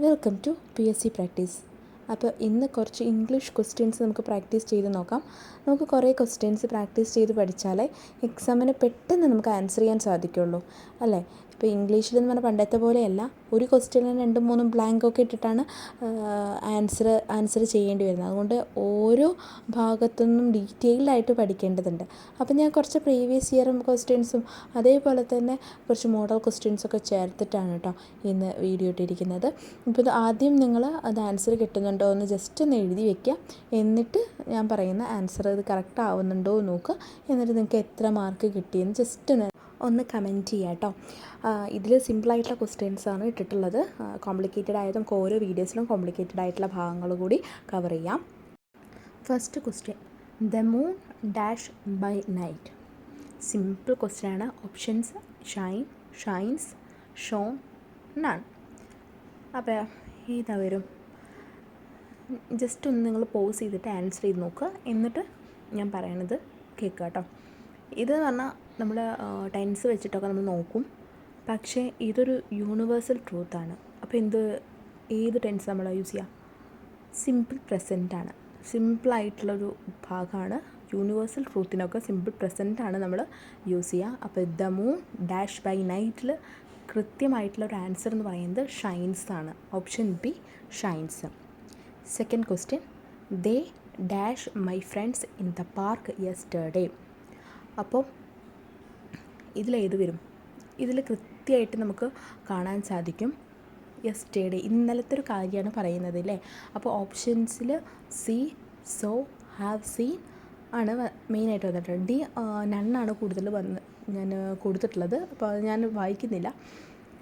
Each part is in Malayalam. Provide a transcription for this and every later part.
Welcome to PSC practice. അപ്പോൾ ഇന്ന് കുറച്ച് ഇംഗ്ലീഷ് ക്വസ്റ്റ്യൻസ് നമുക്ക് പ്രാക്ടീസ് ചെയ്ത് നോക്കാം. നമുക്ക് കുറേ ക്വസ്റ്റ്യൻസ് പ്രാക്ടീസ് ചെയ്ത് പഠിച്ചാലേ എക്സാമിന് പെട്ടെന്ന് നമുക്ക് ആൻസർ ചെയ്യാൻ സാധിക്കുള്ളൂ, അല്ലേ? ഇപ്പോൾ ഇംഗ്ലീഷിലെന്ന് പറഞ്ഞാൽ പണ്ടത്തെ പോലെയല്ല, ഒരു ക്വസ്റ്റ്യന് 2-3 ബ്ലാങ്കൊക്കെ ഇട്ടിട്ടാണ് ആൻസർ ചെയ്യേണ്ടി വരുന്നത്. അതുകൊണ്ട് ഓരോ ഭാഗത്തുനിന്നും ഡീറ്റെയിൽഡായിട്ട് പഠിക്കേണ്ടതുണ്ട്. അപ്പോൾ ഞാൻ കുറച്ച് പ്രീവിയസ് ഇയർ ക്വസ്റ്റ്യൻസും അതേപോലെ തന്നെ കുറച്ച് മോഡൽ ക്വസ്റ്റ്യൻസൊക്കെ ചേർത്തിട്ടാണ് കേട്ടോ ഇന്ന് വീഡിയോ ഇട്ടിരിക്കുന്നത്. ഇപ്പോൾ ആദ്യം നിങ്ങൾ അത് ആൻസർ കിട്ടുന്നുണ്ടോ എന്ന് ജസ്റ്റ് ഒന്ന് എഴുതി വയ്ക്കുക. എന്നിട്ട് ഞാൻ പറയുന്ന ആൻസർ ഇത് കറക്റ്റ് ആവുന്നുണ്ടോ എന്ന് നോക്കുക. എന്നിട്ട് നിങ്ങൾക്ക് എത്ര മാർക്ക് കിട്ടിയെന്ന് ജസ്റ്റ് ഒന്ന് കമൻറ്റ് ചെയ്യുക കേട്ടോ. ഇതിൽ സിമ്പിളായിട്ടുള്ള ക്വസ്റ്റ്യൻസാണ് ഇട്ടിട്ടുള്ളത്. കോംപ്ലിക്കേറ്റഡ് ആയത് നമുക്ക് ഓരോ വീഡിയോസിലും കോംപ്ലിക്കേറ്റഡ് ആയിട്ടുള്ള ഭാഗങ്ങൾ കൂടി കവർ ചെയ്യാം. First question, the moon dash by night. Simple question ആണ്. Options shine, shines, shone, none. അപ്പോൾ ഏതാ വരും? ജസ്റ്റ് ഒന്ന് നിങ്ങൾ പോസ് ചെയ്തിട്ട് ആൻസർ ചെയ്ത് നോക്കുക. എന്നിട്ട് ഞാൻ പറയണത് കേൾക്കുക കേട്ടോ. ഇതെന്ന് പറഞ്ഞാൽ നമ്മൾ ടെൻസ് വെച്ചിട്ടൊക്കെ നമ്മൾ നോക്കും, പക്ഷേ ഇതൊരു യൂണിവേഴ്സൽ ട്രൂത്താണ്. അപ്പോൾ ഏത് ടെൻസ് നമ്മൾ യൂസ് ചെയ്യുക? സിമ്പിൾ പ്രസൻറ്റാണ്. സിമ്പിളായിട്ടുള്ളൊരു ഭാഗമാണ്. യൂണിവേഴ്സൽ ട്രൂത്തിനൊക്കെ സിമ്പിൾ പ്രസൻറ്റാണ് നമ്മൾ യൂസ് ചെയ്യുക. അപ്പോൾ ദ മൂൺ ഡാഷ് ബൈ നൈറ്റിൽ കൃത്യമായിട്ടുള്ളൊരു ആൻസർ എന്ന് പറയുന്നത് ഷൈൻസ് ആണ്. Option B shines. Second question, they dash my friends in the park yesterday. അപ്പോൾ ഇതിലേത് വരും? ഇതിൽ കൃത്യമായിട്ട് നമുക്ക് കാണാൻ സാധിക്കും യെസ്റ്റർഡേ, ഇന്നലത്തെ ഒരു കാര്യമാണ് പറയുന്നത് അല്ലേ. അപ്പോൾ ഓപ്ഷൻസിൽ സി, സോ, ഹാവ് സീൻ ആണ് മെയിനായിട്ട് വന്നിട്ടുള്ളത്. ഡി നണ്ണാണ് കൂടുതൽ ഞാൻ കൊടുത്തിട്ടുള്ളത്. അപ്പോൾ അത് ഞാൻ വായിക്കുന്നില്ല.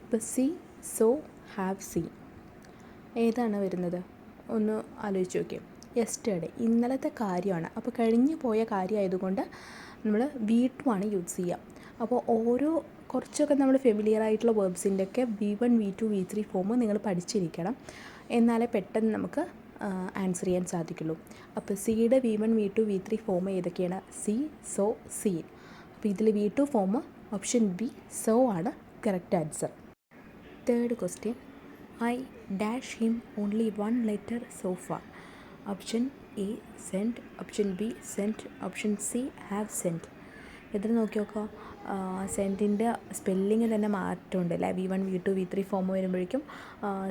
ഇപ്പോൾ സി, സോ, ഹാവ് സീൻ ഏതാണ് വരുന്നത്? ഒന്ന് ആലോചിച്ച് നോക്കിയും. യെസ്റ്റർഡേ ഇന്നലത്തെ കാര്യമാണ്. അപ്പോൾ കഴിഞ്ഞു പോയ കാര്യമായതുകൊണ്ട് നമ്മൾ V2 യൂസ് ചെയ്യുക. അപ്പോൾ കുറച്ചൊക്കെ നമ്മൾ ഫെമിലിയർ ആയിട്ടുള്ള വേർബ്സിൻ്റെയൊക്കെ V1, V2, V3 ഫോം നിങ്ങൾ പഠിച്ചിരിക്കണം. എന്നാലേ പെട്ടെന്ന് നമുക്ക് ആൻസർ ചെയ്യാൻ സാധിക്കുള്ളൂ. അപ്പോൾ സിയുടെ V1, V2, V3 ഫോം ഏതൊക്കെയാണ്? C, so, seen. അപ്പോൾ ഇതിൽ V2 form option B so ആണ് correct answer. Third question, I dash him only 1 letter so far. Option A sent, option B sent, option C have sent. ഇതിൽ നോക്കി നോക്കാം. സെൻറ്റിൻ്റെ സ്പെല്ലിങ് തന്നെ മാറ്റമുണ്ട് അല്ലേ. V1, V2, V3 ഫോം വരുമ്പോഴേക്കും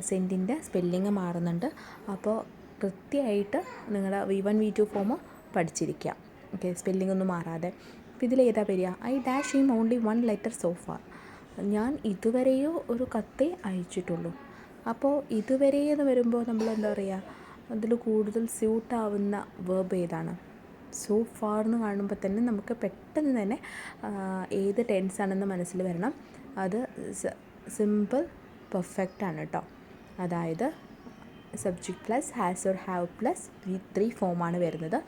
സെൻറ്റിൻ്റെ സ്പെല്ലിങ് മാറുന്നുണ്ട്. അപ്പോൾ കൃത്യമായിട്ട് നിങ്ങളുടെ V1, V2 form പഠിച്ചിരിക്കുക. Okay, spelling ഒന്നും മാറാതെ. അപ്പോൾ ഇതിലേതാ വരിക? I dash him only 1 letter so far. ഞാൻ ഇതുവരെയോ ഒരു കത്തേ അയച്ചിട്ടുള്ളൂ. അപ്പോൾ ഇതുവരെയെന്ന് വരുമ്പോൾ നമ്മൾ എന്താ പറയുക, അതിൽ കൂടുതൽ സ്യൂട്ടാവുന്ന വേർബ് ഏതാണ്? സോ ഫാർ എന്ന് കാണുമ്പോൾ തന്നെ നമുക്ക് പെട്ടെന്ന് തന്നെ ഏത് ടെൻസ് ആണെന്ന് മനസ്സിൽ വരണം. അത് സിമ്പിൾ പെർഫെക്റ്റ് ആണ് കേട്ടോ. അതായത് subject plus has or have plus V3 ഫോമാണ് വരുന്നത്.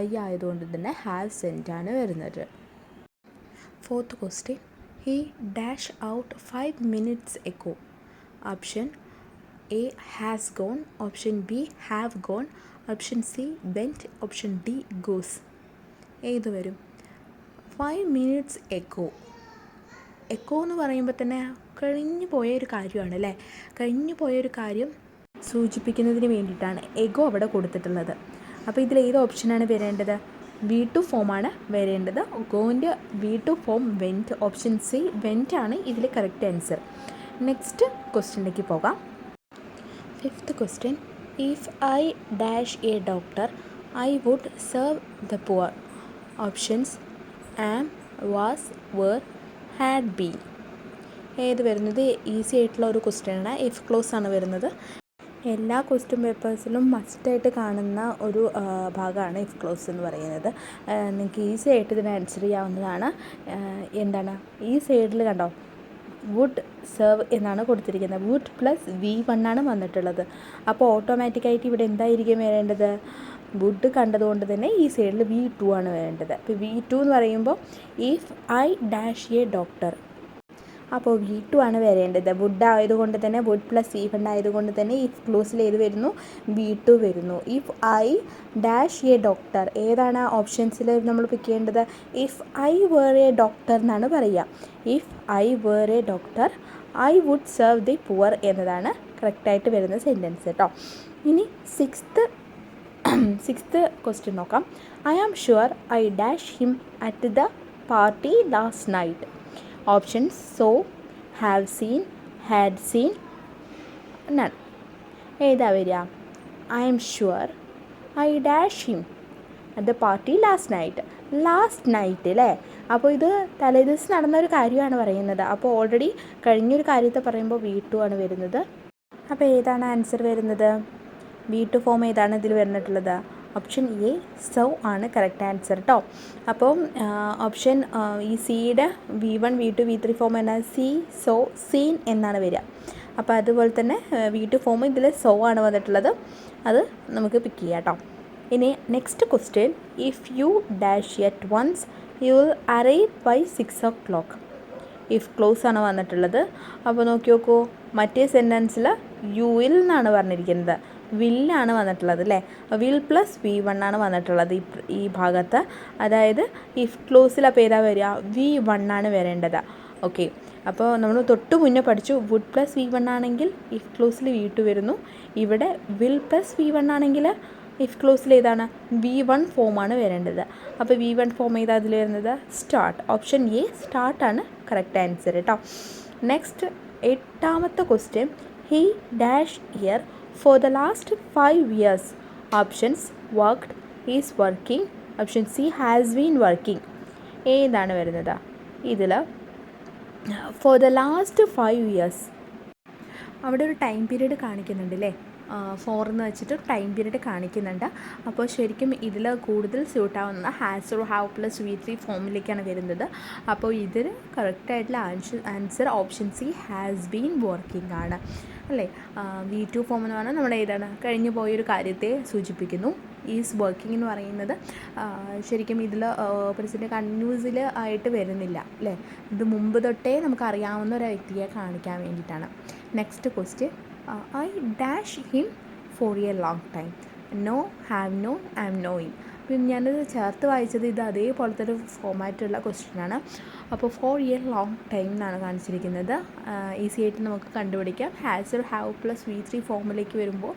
ഐ ആയതുകൊണ്ട് തന്നെ ഹാവ് സെൻറ്റ് ആണ് വരുന്നത്. Fourth question, he dash out 5 minutes ago. Option A has gone, option B have gone, option C went, option D goes. ഏത് വരും? 5 minutes ago. എക്കോ എന്ന് പറയുമ്പോൾ തന്നെ കഴിഞ്ഞു പോയൊരു കാര്യമാണ് അല്ലേ. കഴിഞ്ഞു പോയൊരു കാര്യം സൂചിപ്പിക്കുന്നതിന് വേണ്ടിയിട്ടാണ് എഗോ അവിടെ കൊടുത്തിട്ടുള്ളത്. അപ്പോൾ ഇതിൽ ഏത് ഓപ്ഷനാണ് വരേണ്ടത്? V2 ഫോമാണ് വരേണ്ടത്. ഗോൻ്റെ V2 form went. Option C went ആണ് ഇതിൽ കറക്റ്റ് ആൻസർ. നെക്സ്റ്റ് ക്വസ്റ്റ്യനിലേക്ക് പോകാം. Fifth question, if I dash a doctor I would serve the poor. Options am, was, were, had been. ഏത് വരുന്നത്? ഈസി ആയിട്ടുള്ള ഒരു ക്വസ്റ്റ്യനാണ്. ഇഫ് ക്ലോസ് ആണ് വരുന്നത്. എല്ലാ ക്വസ്റ്റ്യൻ പേപ്പേഴ്സിലും മസ്റ്റായിട്ട് കാണുന്ന ഒരു ഭാഗമാണ് ഇഫ് ക്ലോസ് എന്ന് പറയുന്നത്. നിങ്ങൾക്ക് ഈസി ആയിട്ട് ഇതിന് ആൻസർ ചെയ്യാവുന്നതാണ്. എന്താണ് ഈ സൈഡിൽ കണ്ടോ, വുഡ് സെർവ് എന്നാണ് കൊടുത്തിരിക്കുന്നത്. വുഡ് പ്ലസ് V1 ആണ് വന്നിട്ടുള്ളത്. അപ്പോൾ ഓട്ടോമാറ്റിക്കായിട്ട് ഇവിടെ എന്തായിരിക്കും വരേണ്ടത്? വുഡ് കണ്ടതുകൊണ്ട് തന്നെ ഈ സൈഡിൽ V2 ആണ് വരേണ്ടത്. അപ്പോൾ V2 എന്ന് പറയുമ്പോൾ if I dash a doctor, അപ്പോൾ V2 ആണ് വരേണ്ടത്. വുഡ് ആയതുകൊണ്ട് തന്നെ വുഡ് പ്ലസ് V1 ആയതുകൊണ്ട് തന്നെ ഇഫ് ക്ലോസിൽ ഏത് വരുന്നു? V2 വരുന്നു. If I dash a doctor ഏതാണ് ഓപ്ഷൻസിൽ നമ്മൾ പിക്ക് ചെയ്യേണ്ടത്? If I were a doctor എന്നാണ് പറയുക. If I were a doctor I would serve the poor എന്നതാണ് കറക്റ്റായിട്ട് വരുന്ന സെൻറ്റൻസ് കേട്ടോ. ഇനി സിക്സ്ത് ക്വസ്റ്റ്യൻ നോക്കാം. I am sure I dash him at the party last night. Options saw, have seen, had seen, none. ഏതാ വരിക? I am sure I dash him at the party last night അല്ലേ? അപ്പോൾ ഇത് തലേദിവസം നടന്നൊരു കാര്യമാണ് പറയുന്നത്. അപ്പോൾ ഓൾറെഡി കഴിഞ്ഞൊരു കാര്യത്തെ പറയുമ്പോൾ V2 ആണ് വരുന്നത്. അപ്പോൾ ഏതാണ് ആൻസർ വരുന്നത്? V2 ഫോം ഏതാണ് ഇതിൽ വരുന്നിട്ടുള്ളത്? ഓപ്ഷൻ എ സോ ആണ് കറക്റ്റ് ആൻസർ കേട്ടോ. അപ്പോൾ ഓപ്ഷൻ ഈ സിയുടെ V1, V2, V3 ഫോം എന്നാൽ സി, സോ, സീൻ എന്നാണ് വരിക. അപ്പോൾ അതുപോലെ തന്നെ V2 ഫോം ഇതിൽ സോ ആണ് വന്നിട്ടുള്ളത്. അത് നമുക്ക് പിക്ക് ചെയ്യാം കേട്ടോ. ഇനി next question, if you dash at once you will arrive by 6 o'clock. If clause ആണ് വന്നിട്ടുള്ളത്. അപ്പോൾ നോക്കി നോക്കൂ, മറ്റേ സെൻറ്റൻസിൽ യു വിൽ എന്നാണ് പറഞ്ഞിരിക്കുന്നത്, വില്ലാണ് വന്നിട്ടുള്ളത് അല്ലേ? വിൽ പ്ലസ് V1 ആണ് വന്നിട്ടുള്ളത് ഈ ഭാഗത്ത്. അതായത് ഇഫ് ക്ലോസിൽ അപ്പോൾ ഏതാ വരിക? V1 ആണ് വരേണ്ടത്. ഓക്കെ, അപ്പോൾ നമ്മൾ തൊട്ട് മുന്നേ പഠിച്ചു വുഡ് പ്ലസ് V1 ആണെങ്കിൽ ഇഫ് ക്ലോസിൽ V2 വരുന്നു. ഇവിടെ വിൽ പ്ലസ് V1 ആണെങ്കിൽ ഇഫ് ക്ലോസിൽ ഏതാണ്? V1 ഫോമാണ് വരേണ്ടത്. അപ്പോൾ V1 ഫോം ഏതാ അതിൽ വരുന്നത്? സ്റ്റാർട്ട്. ഓപ്ഷൻ എ സ്റ്റാർട്ടാണ് കറക്റ്റ് ആൻസർ കേട്ടോ. നെക്സ്റ്റ് 8ാമത്തെ question, he dash here for the last 5 years. Options worked, is working, option C has been working. ഏതാണ് വരുന്നത് ഇതിൽ? ഫോർ ദ ലാസ്റ്റ് 5 years അവിടെ ഒരു ടൈം പീരീഡ് കാണിക്കുന്നുണ്ട് അല്ലേ? 4 എന്ന് വെച്ചിട്ട് ടൈം പീരീഡ് കാണിക്കുന്നുണ്ട്. അപ്പോൾ ശരിക്കും ഇതിൽ കൂടുതൽ സ്യൂട്ടാവുന്ന has or have plus V3 ഫോമിലേക്കാണ് വരുന്നത്. അപ്പോൾ ഇതിൽ കറക്റ്റായിട്ടുള്ള answer option C has been working ആണ് അല്ലേ? V2 ഫോം എന്ന് പറഞ്ഞാൽ നമ്മുടെ ഏതാണ്? കഴിഞ്ഞു പോയൊരു കാര്യത്തെ സൂചിപ്പിക്കുന്നു. ഈസ് വർക്കിംഗ് എന്ന് പറയുന്നത് ശരിക്കും ഇതിൽ പ്രസൻറ്റ് കണ്ടിന്യൂസിൽ ആയിട്ട് വരുന്നില്ല അല്ലേ? ഇത് മുമ്പ് തൊട്ടേ നമുക്കറിയാവുന്ന ഒരു വ്യക്തിയെ കാണിക്കാൻ വേണ്ടിയിട്ടാണ്. Next question, I dash him for a long time. Know, have known, I am knowing. പിന്നെ ഞാനത് ചേർത്ത് വായിച്ചത് ഇത് അതേപോലത്തെ ഒരു ഫോമാറ്റുള്ള ക്വസ്റ്റ്യനാണ്. അപ്പോൾ ഫോർ എ ലോങ് ടൈം എന്നാണ് കാണിച്ചിരിക്കുന്നത്. ഈസി ആയിട്ട് നമുക്ക് കണ്ടുപിടിക്കാം. Has or have plus V3 ഫോമിലേക്ക് വരുമ്പോൾ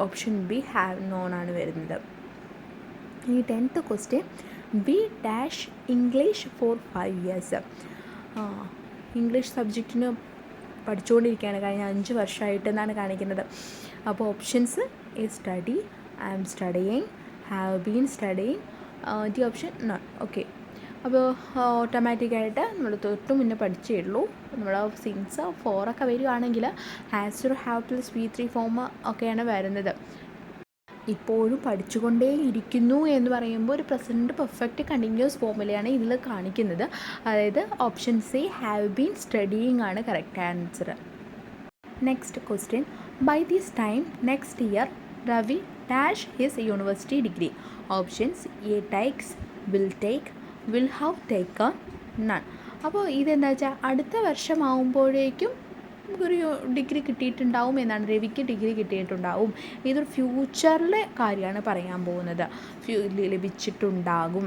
ഓപ്ഷൻ ബി ഹാവ് നോൺ ആണ് വരുന്നത്. ഈ 10th question, B dash English for 5 years. English സബ്ജക്റ്റിന് പഠിച്ചുകൊണ്ടിരിക്കുകയാണ് കഴിഞ്ഞ 5 വർഷമായിട്ട് എന്നാണ് കാണിക്കുന്നത്. അപ്പോൾ options A study, I am studying, have been studying, the option none. Okay, അപ്പോൾ ഓട്ടോമാറ്റിക്കായിട്ട് നമ്മൾ തൊട്ട് മുന്നേ പഠിച്ചേ ഉള്ളൂ. നമ്മൾ സിൻസ് 4 ഒക്കെ വരികയാണെങ്കിൽ has or have plus V3 form ഒക്കെയാണ് വരുന്നത്. ഇപ്പോഴും പഠിച്ചുകൊണ്ടേ ഇരിക്കുന്നു എന്ന് പറയുമ്പോൾ ഒരു പ്രസൻറ്റ് പെർഫെക്റ്റ് കണ്ടിന്യൂസ് ഫോമിലാണ് ഇതിൽ കാണിക്കുന്നത്. അതായത് option C have been studying ആണ് correct answer. Next question, by this time next year Ravi dash his university degree. Options A takes, will take, will have taken, none. അപ്പോൾ ഇതെന്താ വെച്ചാൽ അടുത്ത വർഷമാകുമ്പോഴേക്കും ഒരു ഡിഗ്രി കിട്ടിയിട്ടുണ്ടാവും എന്നാണ്. രവിക്ക് ഡിഗ്രി കിട്ടിയിട്ടുണ്ടാവും. ഇതൊരു ഫ്യൂച്ചറിലെ കാര്യമാണ് പറയാൻ പോകുന്നത്. ലഭിച്ചിട്ടുണ്ടാകും,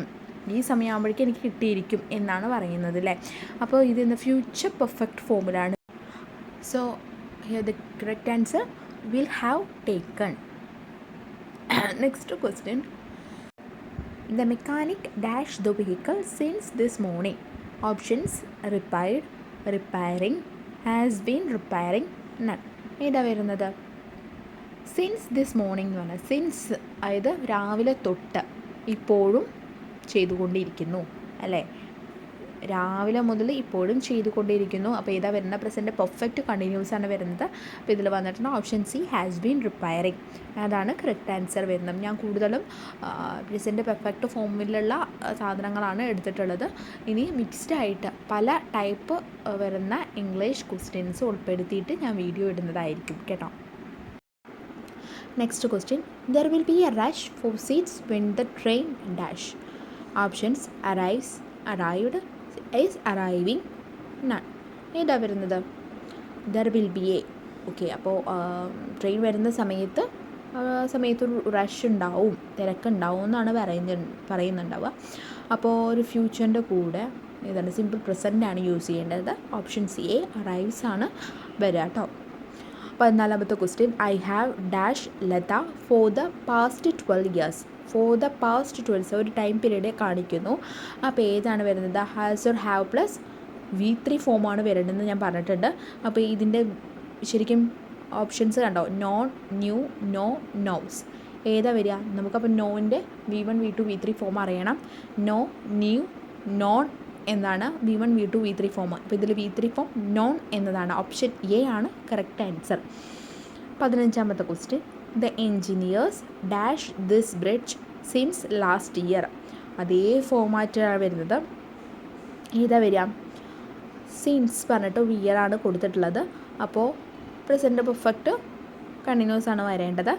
ഈ സമയമാകുമ്പോഴേക്കും എനിക്ക് കിട്ടിയിരിക്കും എന്നാണ് പറയുന്നത് അല്ലേ? അപ്പോൾ ഇതിന്ന് ഫ്യൂച്ചർ പെർഫെക്റ്റ് ഫോമിലാണ്. So here the correct answer will have taken. Next question, the mechanic dash the vehicle since this morning. Options repaired, repairing, has been repairing, none. ഏതാ വരുന്നത്? സിൻസ് ദിസ് മോർണിംഗ് എന്ന് പറഞ്ഞാൽ സിൻസ് അതായത് രാവിലെ തൊട്ട് ഇപ്പോഴും ചെയ്തുകൊണ്ടിരിക്കുന്നു അല്ലേ? രാവിലെ മുതൽ ഇപ്പോഴും ചെയ്തുകൊണ്ടിരിക്കുന്നു. അപ്പോൾ ഏതാ വരുന്നത്? പ്രസൻറ്റ് പെർഫെക്റ്റ് കണ്ടിന്യൂസ് ആണ് വരുന്നത്. അപ്പോൾ ഇതിൽ വന്നിട്ടുണ്ട് option C has been repairing. അതാണ് കറക്റ്റ് ആൻസർ വരുന്നത്. ഞാൻ കൂടുതലും പ്രസൻറ്റ് പെർഫെക്റ്റ് ഫോമിലുള്ള സാധനങ്ങളാണ് എടുത്തിട്ടുള്ളത്. ഇനി മിക്സ്ഡ് ആയിട്ട് പല ടൈപ്പ് വരുന്ന ഇംഗ്ലീഷ് ക്വസ്റ്റ്യൻസ് ഉൾപ്പെടുത്തിയിട്ട് ഞാൻ വീഡിയോ ഇടുന്നതായിരിക്കും കേട്ടോ. Next question, there will be a rush for seats when the train dash. Options arrives, arrived, is arriving, none. ഏതാ വരുന്നത്? There will be a. Okay, അപ്പോൾ ട്രെയിൻ വരുന്ന സമയത്തൊരു റഷ് ഉണ്ടാവും, തിരക്കുണ്ടാവും എന്നാണ് പറയുന്നുണ്ടാവുക. അപ്പോൾ ഒരു ഫ്യൂച്ചറിൻ്റെ കൂടെ ഏതാണ്? സിമ്പിൾ പ്രസൻ്റ് ആണ് യൂസ് ചെയ്യേണ്ടത്. ഓപ്ഷൻ സി എ അറൈവ്സ് ആണ് വരിക കേട്ടോ. 14ാമത്തെ question, I have dash Lata for the past 12 years. For the past 12 ഒരു ടൈം പീരീഡ് കാണിക്കുന്നു. അപ്പോൾ ഏതാണ് വരുന്നത്? Has or have plus V3 ഫോമാണ് വരേണ്ടതെന്ന് ഞാൻ പറഞ്ഞിട്ടുണ്ട്. അപ്പോൾ ഇതിൻ്റെ ശരിക്കും ഓപ്ഷൻസ് കണ്ടോ? Known, new, no, knows. ഏതാ വരിക? നമുക്കപ്പോൾ നോൻ്റെ V1 V2 V3 ഫോം അറിയണം. നോ, ന്യൂ, നോൺ എന്നാണ് V1 V2 V3 ഫോം. അപ്പോൾ ഇതിൽ V3 ഫോം നോൺ എന്നതാണ്. ഓപ്ഷൻ എ ആണ് കറക്റ്റ് ആൻസർ. 15ാമത്തെ question, the engineers dash this bridge since last year. അതേ ഫോമാറ്റാണ് വരുന്നത്. ഏതാ വരിക? സിൻസ് പറഞ്ഞിട്ട് വിയർ ആണ് കൊടുത്തിട്ടുള്ളത്. അപ്പോൾ പ്രസൻറ്റ് പെർഫെക്റ്റ് കണ്ടിന്യൂസ് ആണ് വരേണ്ടത്.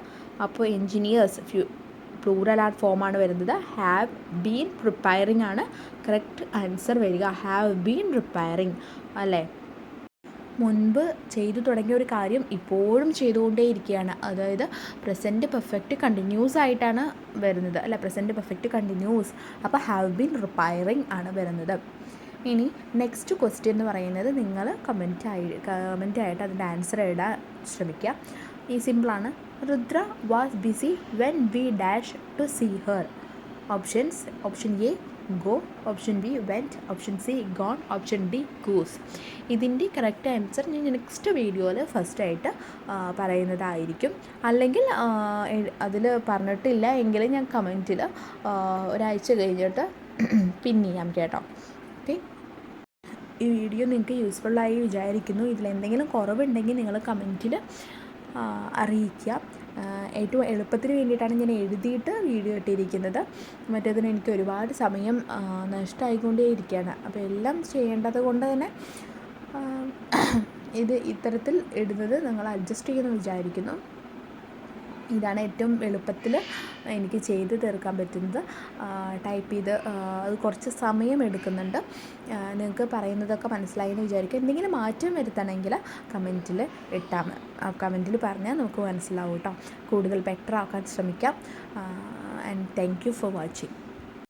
അപ്പോൾ എൻജിനീയേഴ്സ് പ്ലൂറൽ ആർട്ട് ഫോമാണ് വരുന്നത്. ഹാവ് ബീൻ പ്രിപ്പയറിംഗ് ആണ് കറക്റ്റ് ആൻസർ വരിക. ഹാവ് ബീൻ പ്രിപ്പയറിംഗ് അല്ലേ. മുൻപ് ചെയ്തു തുടങ്ങിയ ഒരു കാര്യം ഇപ്പോഴും ചെയ്തുകൊണ്ടേയിരിക്കുകയാണ്. അതായത് പ്രസൻറ്റ് പെർഫെക്റ്റ് കണ്ടിന്യൂസ് ആയിട്ടാണ് വരുന്നത് അല്ല, പ്രസൻറ്റ് പെർഫെക്റ്റ് കണ്ടിന്യൂസ്. അപ്പോൾ ഹാവ് ബീൻ പ്രിപ്പയറിംഗ് ആണ് വരുന്നത്. ഇനി നെക്സ്റ്റ് ക്വസ്റ്റ്യൻ എന്ന് പറയുന്നത് നിങ്ങൾ കമൻറ്റായിട്ട് അതിൻ്റെ ആൻസർ എഴുതാൻ ശ്രമിക്കുക. ഈ സിമ്പിളാണ്. Rudra was busy when we dash to see her. Options: option A go, option B went, option C gone, option D goes. ഇതിൻ്റെ കറക്റ്റ് ആൻസർ ഞാൻ നെക്സ്റ്റ് വീഡിയോയിൽ ഫസ്റ്റായിട്ട് പറയുന്നതായിരിക്കും. അല്ലെങ്കിൽ അതിൽ പറഞ്ഞിട്ടില്ല എങ്കിൽ ഞാൻ കമൻറ്റിൽ ഒരാഴ്ച കഴിഞ്ഞിട്ട് പിൻ ചെയ്യാം കേട്ടോ. ഓക്കെ, ഈ വീഡിയോ നിങ്ങൾക്ക് യൂസ്ഫുള്ളായി വിചാരിക്കുന്നു. ഇതിലെന്തെങ്കിലും കുറവുണ്ടെങ്കിൽ നിങ്ങൾ കമൻറ്റിൽ അറിയിക്കുക. ഏറ്റവും എളുപ്പത്തിന് വേണ്ടിയിട്ടാണ് ഞാൻ എഴുതിയിട്ട് വീഡിയോ ഇട്ടിരിക്കുന്നത്. മറ്റേതിന് എനിക്ക് ഒരുപാട് സമയം നഷ്ടമായിക്കൊണ്ടേയിരിക്കുകയാണ്. അപ്പോൾ എല്ലാം ചെയ്യേണ്ടത് കൊണ്ട് തന്നെ ഇത് ഇത്തരത്തിൽ ഇടുന്നത് നിങ്ങൾ അഡ്ജസ്റ്റ് ചെയ്യുമെന്ന് വിചാരിക്കുന്നു. ഇതാണ് ഏറ്റവും എളുപ്പത്തിൽ എനിക്ക് ചെയ്ത് തീർക്കാൻ പറ്റുന്നത്. ടൈപ്പ് ചെയ്ത് അത് കുറച്ച് സമയം എടുക്കുന്നുണ്ട്. നിങ്ങൾക്ക് പറയുന്നതൊക്കെ മനസ്സിലായെന്ന് വിചാരിക്കുക. എന്തെങ്കിലും മാറ്റം വരുത്തണമെങ്കിൽ കമൻറ്റിൽ കമൻറ്റിൽ പറഞ്ഞാൽ നമുക്ക് മനസ്സിലാവും കേട്ടോ. കൂടുതൽ ബെറ്റർ ആക്കാൻ ശ്രമിക്കാം. And thank you for watching.